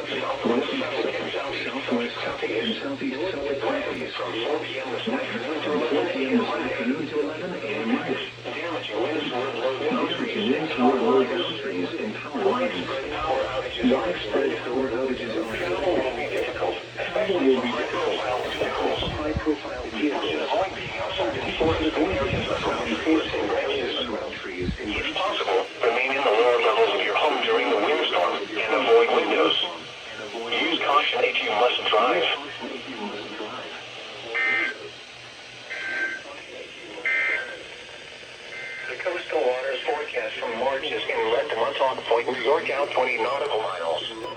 southwest, and southeast southwest northeast from 4 p.m. this afternoon to 11 a.m. Monday. Damaging winds toward low ground trees and power lines. Widespread power outages are travel will be difficult. High-profile vehicles. Avoid being outside in forested areas around branches around trees. If possible, remain in the lower levels of your home during the windstorm and avoid windows. Use caution if you must drive. The coastal waters forecast from March is in red to Montauk Point, New York, out 20 nautical miles.